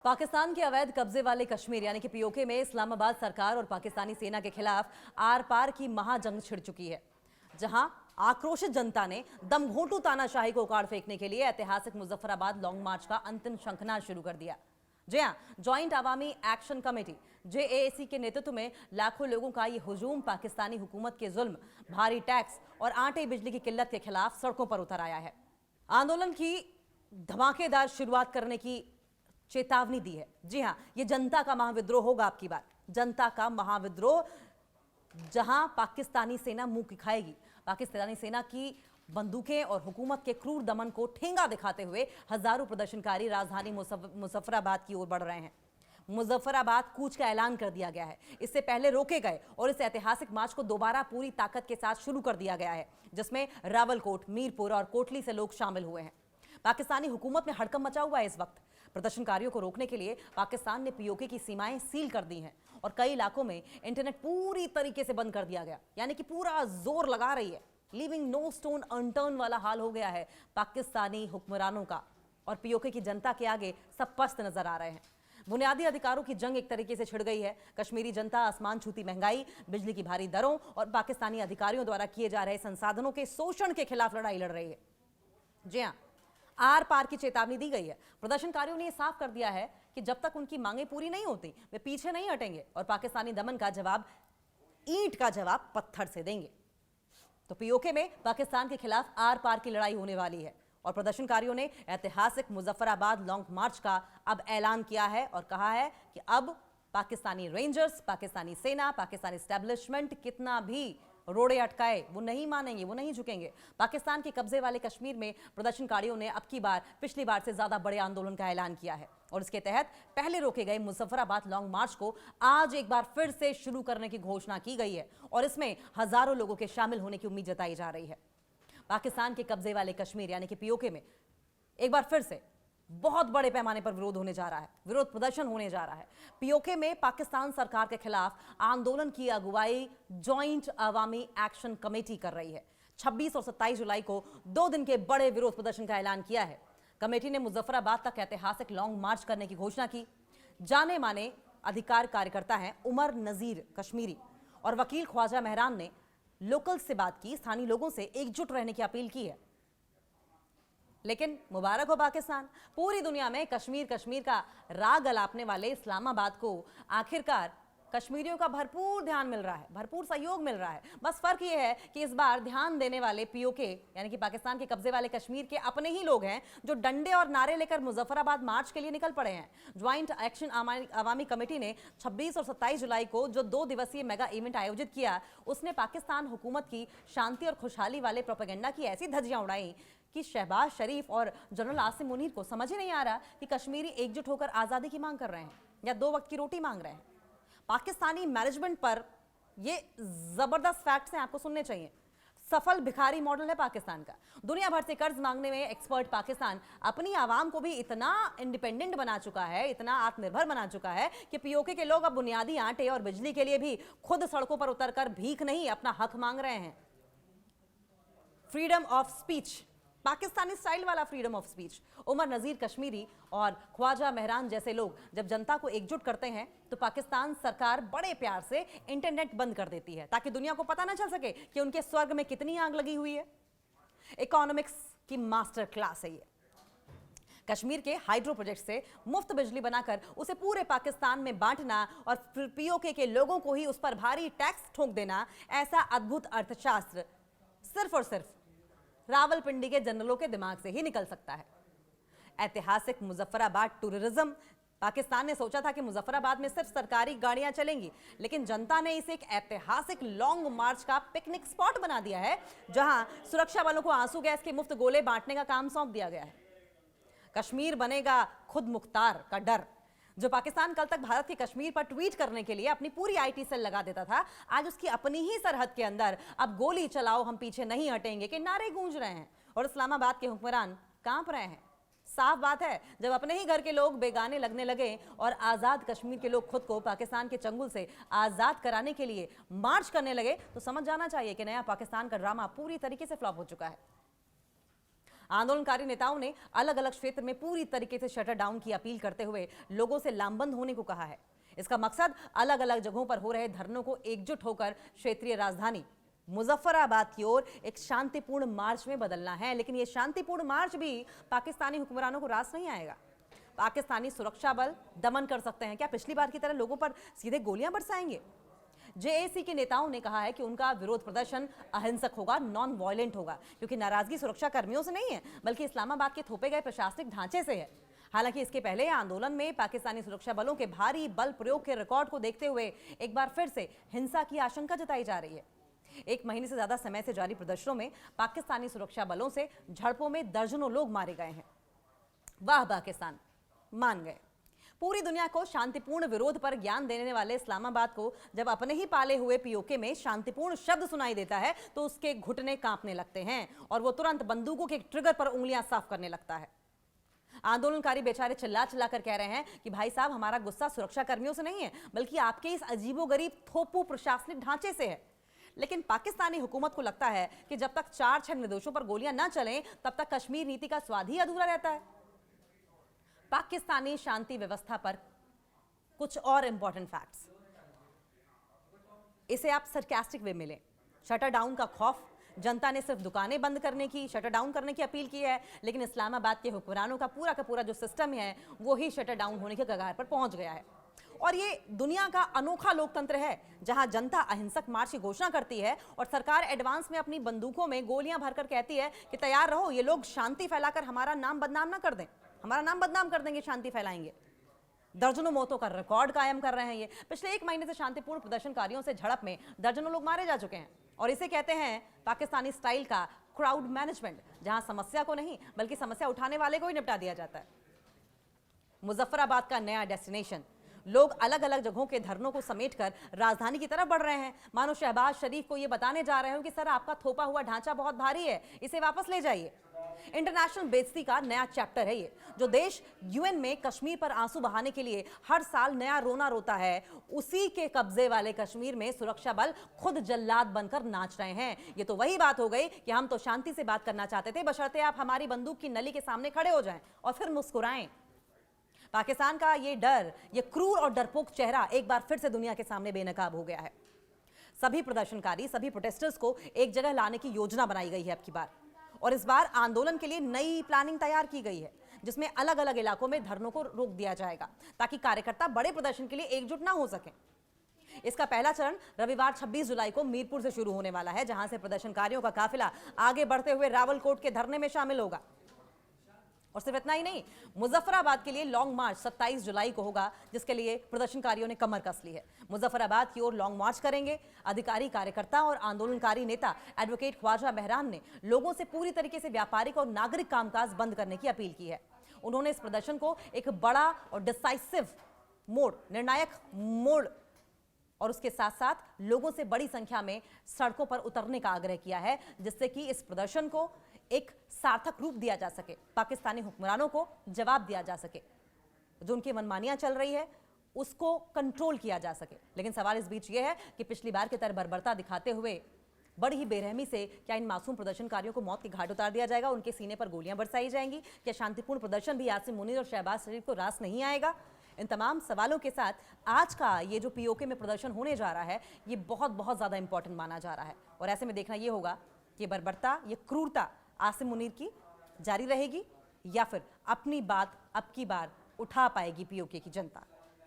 पाकिस्तान के अवैध कब्जे वाले कश्मीर यानी कि पीओके में इस्लामाबाद सरकार और पाकिस्तानी सेना के खिलाफ आर पार की महाजंग छिड़ चुकी है, जहां आक्रोशित जनता ने दमघोंटू तानाशाही को उखाड़ फेंकने के लिए ऐतिहासिक मुजफ्फराबाद लॉन्ग मार्च का अंतिम शंखनाद शुरू कर दिया। जी हां, ज्वाइंट अवामी एक्शन कमेटी JAC के नेतृत्व में लाखों लोगों का ये हुजूम पाकिस्तानी हुकूमत के जुल्म, भारी टैक्स और आटे बिजली की किल्लत के खिलाफ सड़कों पर उतर आया है। आंदोलन की धमाकेदार शुरुआत करने की चेतावनी दी है। जी हां, ये जनता का महाविद्रोह होगा। आपकी बात जनता का महाविद्रोह, जहां पाकिस्तानी सेना मुंह दिखाएगी। पाकिस्तानी सेना की बंदूकें और हुकूमत के क्रूर दमन को ठेंगा दिखाते हुए हजारों प्रदर्शनकारी राजधानी मुजफ्फराबाद की ओर बढ़ रहे हैं। मुजफ्फराबाद कूच का ऐलान कर दिया गया है। इससे पहले रोके गए और इस ऐतिहासिक मार्च को दोबारा पूरी ताकत के साथ शुरू कर दिया गया है, जिसमें रावलकोट, मीरपुर और कोटली से लोग शामिल हुए हैं। पाकिस्तानी हुकूमत में हड़कंप मचा हुआ है। इस वक्त प्रदर्शनकारियों को रोकने के लिए पाकिस्तान ने पीओके की सीमाएं सील कर दी हैं और कई इलाकों में इंटरनेट पूरी तरीके से बंद कर दिया गया, यानी कि पूरा जोर लगा रही है। लीविंग नो स्टोन अनटर्न वाला हाल हो गया है पाकिस्तानी हुक्मरानों का, और पीओके की जनता के आगे सब पस्त नजर आ रहे हैं। बुनियादी अधिकारों की जंग एक तरीके से छिड़ गई है। कश्मीरी जनता आसमान छूती महंगाई, बिजली की भारी दरों और पाकिस्तानी अधिकारियों द्वारा किए जा रहे संसाधनों के शोषण के खिलाफ लड़ाई लड़ रही है। जी हां, आर पार की चेतावनी दी गई है। प्रदर्शनकारियों ने यह साफ कर दिया है कि जब तक उनकी मांगें पूरी नहीं होती, वे पीछे नहीं हटेंगे और पाकिस्तानी दमन का जवाब ईंट का जवाब पत्थर से देंगे। तो पीओके में पाकिस्तान के खिलाफ आर पार की लड़ाई होने वाली है और प्रदर्शनकारियों ने ऐतिहासिक मुजफ्फराबाद लॉन्ग मार्च का अब ऐलान किया है और कहा है कि अब पाकिस्तानी रेंजर्स, पाकिस्तानी सेना, पाकिस्तानी एस्टेब्लिशमेंट कितना भी रोड़े अटकाए, वो नहीं मानेंगे, वो नहीं झुकेंगे। पाकिस्तान के कब्जे वाले कश्मीर में प्रदर्शनकारियों ने अब की बार पिछली बार से ज्यादा बड़े आंदोलन का ऐलान किया है और इसके तहत पहले रोके गए मुजफ्फराबाद लॉन्ग मार्च को आज एक बार फिर से शुरू करने की घोषणा की गई है और इसमें हजारों लोगों के शामिल होने की उम्मीद जताई जा रही है। पाकिस्तान के कब्जे वाले कश्मीर यानी कि पीओके में एक बार फिर से बहुत बड़े पैमाने पर विरोध होने जा रहा है, विरोध प्रदर्शन होने जा रहा है। पीओके में पाकिस्तान सरकार के खिलाफ आंदोलन की अगुवाई ज्वाइंट अवामी एक्शन कमेटी कर रही है। 26 और 27 जुलाई को 2 दिन के बड़े विरोध प्रदर्शन का ऐलान किया है। कमेटी ने मुजफ्फराबाद तक ऐतिहासिक लॉन्ग मार्च करने की घोषणा की। जाने माने अधिकार कार्यकर्ता हैं उमर नजीर कश्मीरी और वकील ख्वाजा मेहरान ने लोकल से बात की, स्थानीय लोगों से एकजुट रहने की अपील की है। लेकिन मुबारक हो पाकिस्तान, पूरी दुनिया में कश्मीर का राग अलापने वाले इस्लामाबाद को आखिरकार कश्मीरियों का भरपूर ध्यान मिल रहा है, भरपूर सहयोग मिल रहा है। बस फर्क यह है कि इस बार ध्यान देने वाले पीओके यानी कि पाकिस्तान के कब्जे वाले कश्मीर के अपने ही लोग हैं, जो डंडे और नारे लेकर मुजफ्फराबाद मार्च के लिए निकल पड़े हैं। ज्वाइंट एक्शन अवामी कमेटी ने 26 और 27 जुलाई को जो 2 दिवसीय मेगा इवेंट आयोजित किया, उसने पाकिस्तान हुकूमत की शांति और खुशहाली वाले प्रोपेगेंडा की ऐसी धज्जियां उड़ाई कि शहबाज शरीफ और जनरल आसिम मुनीर को समझ ही नहीं आ रहा कि कश्मीरी एकजुट होकर आजादी की मांग कर रहे हैं या 2 वक्त की रोटी मांग रहे हैं। पाकिस्तानी मैनेजमेंट पर ये जबरदस्त फैक्ट्स हैं, आपको सुनने चाहिए। सफल भिखारी मॉडल है पाकिस्तान का। दुनिया भर से कर्ज मांगने में एक्सपर्ट पाकिस्तान अपनी आवाम को भी इतना इंडिपेंडेंट बना चुका है, इतना आत्मनिर्भर बना चुका है कि पीओके के लोग अब बुनियादी आटे और बिजली के लिए भी खुद सड़कों पर उतरकर भीख नहीं, अपना हक मांग रहे हैं। Freedom of speech, Pakistani style वाला फ्रीडम ऑफ स्पीच। उमर नजीर कश्मीरी और ख्वाजा मेहरान जैसे लोग जब जनता को एकजुट करते हैं तो पाकिस्तान सरकार बड़े प्यार से इंटरनेट बंद कर देती है ताकि दुनिया को पता ना चल सके कि उनके स्वर्ग में कितनी आग लगी हुई है। इकोनॉमिक्स की मास्टर क्लास है ये। कश्मीर के हाइड्रो प्रोजेक्ट से मुफ्त बिजली बनाकर उसे पूरे पाकिस्तान में बांटना और पीओके के लोगों को ही उस पर भारी टैक्स ठोक देना, ऐसा अद्भुत अर्थशास्त्र सिर्फ और सिर्फ रावलपिंडी के जनरलों के दिमाग से ही निकल सकता है। ऐतिहासिक मुजफ्फराबाद टूरिज्म, पाकिस्तान ने सोचा था कि मुजफ्फराबाद में सिर्फ सरकारी गाड़ियां चलेंगी, लेकिन जनता ने इसे एक ऐतिहासिक लॉन्ग मार्च का पिकनिक स्पॉट बना दिया है, जहां सुरक्षा बलों को आंसू गैस के मुफ्त गोले बांटने का काम सौंप दिया गया है। कश्मीर बनेगा खुद मुख्तार का डर, जो पाकिस्तान कल तक भारत के कश्मीर पर ट्वीट करने के लिए अपनी पूरी आईटी सेल लगा देता था, आज उसकी अपनी ही सरहद के अंदर अब गोली चलाओ हम पीछे नहीं हटेंगे के नारे गूंज रहे हैं और इस्लामाबाद के हुक्मरान कांप रहे हैं। साफ बात है, जब अपने ही घर के लोग बेगाने लगने लगे और आजाद कश्मीर के लोग खुद को पाकिस्तान के चंगुल से आजाद कराने के लिए मार्च करने लगे, तो समझ जाना चाहिए कि नया पाकिस्तान का ड्रामा पूरी तरीके से फ्लॉप हो चुका है। आंदोलनकारी नेताओं ने अलग अलग क्षेत्र में पूरी तरीके से शटर डाउन की अपील करते हुए लोगों से लामबंद होने को कहा है। इसका मकसद अलग अलग जगहों पर हो रहे धरनों को एकजुट होकर क्षेत्रीय राजधानी मुजफ्फराबाद की ओर एक शांतिपूर्ण मार्च में बदलना है। लेकिन यह शांतिपूर्ण मार्च भी पाकिस्तानी हुक्मरानों को रास नहीं आएगा। पाकिस्तानी सुरक्षा बल दमन कर सकते हैं क्या? पिछली बार की तरह लोगों पर सीधे गोलियां बरसाएंगे? जेएसी के नेताओं ने कहा है कि उनका विरोध प्रदर्शन अहिंसक होगा, नॉन वायलेंट होगा, क्योंकि नाराजगी सुरक्षा कर्मियों से नहीं है बल्कि इस्लामाबाद के थोपे गए प्रशासनिक ढांचे से है। हालांकि इसके पहले आंदोलन में पाकिस्तानी सुरक्षा बलों के भारी बल प्रयोग के रिकॉर्ड को देखते हुए एक बार फिर से हिंसा की आशंका जताई जा रही है। एक महीने से ज्यादा समय से जारी प्रदर्शनों में पाकिस्तानी सुरक्षा बलों से झड़पों में दर्जनों लोग मारे गए हैं। वाह पाकिस्तान, मान गए। पूरी दुनिया को शांतिपूर्ण विरोध पर ज्ञान देने वाले इस्लामाबाद को जब अपने ही पाले हुए पीओके में शांतिपूर्ण शब्द सुनाई देता है तो उसके घुटने कांपने लगते हैं और वो तुरंत बंदूकों के ट्रिगर पर उंगलियां साफ करने लगता है। आंदोलनकारी बेचारे चिल्ला चिल्ला कर कह रहे हैं कि भाई साहब, हमारा गुस्सा सुरक्षा कर्मियों से नहीं है बल्कि आपके इस अजीबोगरीब थोपू प्रशासनिक ढांचे से है। लेकिन पाकिस्तानी हुकूमत को लगता है कि जब तक 4-6 निर्दोषों पर गोलियां न चलें तब तक कश्मीर नीति का स्वाद ही अधूरा रहता है। पाकिस्तानी शांति व्यवस्था पर कुछ और इंपॉर्टेंट फैक्ट्स, इसे आप सरकास्टिक वे में लें। शटर डाउन का खौफ, जनता ने सिर्फ दुकानें बंद करने की, शटर डाउन करने की अपील की है, लेकिन इस्लामाबाद के हुक्मरानों का पूरा जो सिस्टम है वो ही शटर डाउन होने के कगार पर पहुंच गया है। और ये दुनिया का अनोखा लोकतंत्र है जहां जनता अहिंसक मार्च की घोषणा करती है और सरकार एडवांस में अपनी बंदूकों में गोलियां भरकर कहती है कि तैयार रहो, ये लोग शांति फैलाकर हमारा नाम बदनाम ना कर दें, हमारा नाम बदनाम कर देंगे, शांति फैलाएंगे। दर्जनों मौतों का रिकॉर्ड कायम कर रहे हैं। ये पिछले 1 महीने से शांतिपूर्ण प्रदर्शनकारियों से झड़प में दर्जनों लोग मारे जा चुके हैं और इसे कहते हैं पाकिस्तानी स्टाइल का क्राउड मैनेजमेंट, जहां समस्या को नहीं बल्कि समस्या उठाने वाले को ही निपटा दिया जाता है। मुजफ्फराबाद का नया डेस्टिनेशन, लोग अलग अलग जगहों के धरनों को समेटकर राजधानी की तरफ बढ़ रहे हैं, मानो शहबाज शरीफ को यह बताने जा रहे हो कि सर आपका थोपा हुआ ढांचा बहुत भारी है, इसे वापस ले जाइए। इंटरनेशनल बेइज्जती का नया चैप्टर है ये। जो देश यूएन में कश्मीर पर आंसू बहाने के लिए हर साल नया रोना रोता है, उसी के कब्जे वाले कश्मीर में सुरक्षा बल खुद जल्लाद बनकर नाच रहे हैं। ये तो वही बात हो गई कि हम तो शांति से बात करना चाहते थे, बशर्ते आप हमारी बंदूक की नली के सामने खड़े हो जाएं और फिर मुस्कुराएं। पाकिस्तान का ये डर, ये क्रूर और डरपोक चेहरा एक बार फिर से दुनिया के सामने बेनकाब हो गया है। सभी प्रदर्शनकारी, सभी प्रोटेस्टर्स को एक जगह लाने की योजना बनाई गई है अब की बार, और इस बार आंदोलन के लिए नई प्लानिंग तैयार की गई है जिसमें अलग अलग इलाकों में धरनों को रोक दिया जाएगा ताकि कार्यकर्ता बड़े प्रदर्शन के लिए एकजुट ना हो सकें। इसका पहला चरण रविवार 26 जुलाई को मीरपुर से शुरू होने वाला है, जहां से प्रदर्शनकारियों का काफिला आगे बढ़ते हुए रावलकोट के धरने में शामिल होगा। और सिर्फ इतना ही नहीं, मुजफ्फराबाद के लिए लॉन्ग मार्च 27 जुलाई को होगा, जिसके लिए प्रदर्शनकारियों ने कमर कस ली है। मुजफ्फराबाद की ओर लॉन्ग मार्च करेंगे अधिकारी, कार्यकर्ता और आंदोलनकारी नेता एडवोकेट ख्वाजा बहराम ने लोगों से पूरी तरीके से व्यापारिक और नागरिक कामकाज बंद करने की अपील की है। उन्होंने इस प्रदर्शन को एक बड़ा और डिसाइसिव मोड़, निर्णायक मोड़, और उसके साथ साथ लोगों से बड़ी संख्या में सड़कों पर उतरने का आग्रह किया है, जिससे कि इस प्रदर्शन को एक सार्थक रूप दिया जा सके, पाकिस्तानी हुक्मरानों को जवाब दिया जा सके, जो उनकी मनमानियां चल रही है उसको कंट्रोल किया जा सके। लेकिन सवाल इस बीच ये है कि पिछली बार की तरह बर्बरता दिखाते हुए बड़ी ही बेरहमी से क्या इन मासूम प्रदर्शनकारियों को मौत के घाट उतार दिया जाएगा, उनके सीने पर गोलियां बरसाई जाएंगी? क्या शांतिपूर्ण प्रदर्शन भी आसिम मुनीर और शहबाज शरीफ को रास नहीं आएगा? इन तमाम सवालों के साथ आज का ये जो पीओके में प्रदर्शन होने जा रहा है, ये बहुत ज़्यादा इंपॉर्टेंट माना जा रहा है। और ऐसे में देखना ये होगा कि बर्बरता, ये क्रूरता आसिम मुनीर की जारी रहेगी या फिर अपनी बात अब की बार उठा पाएगी पीओके की जनता।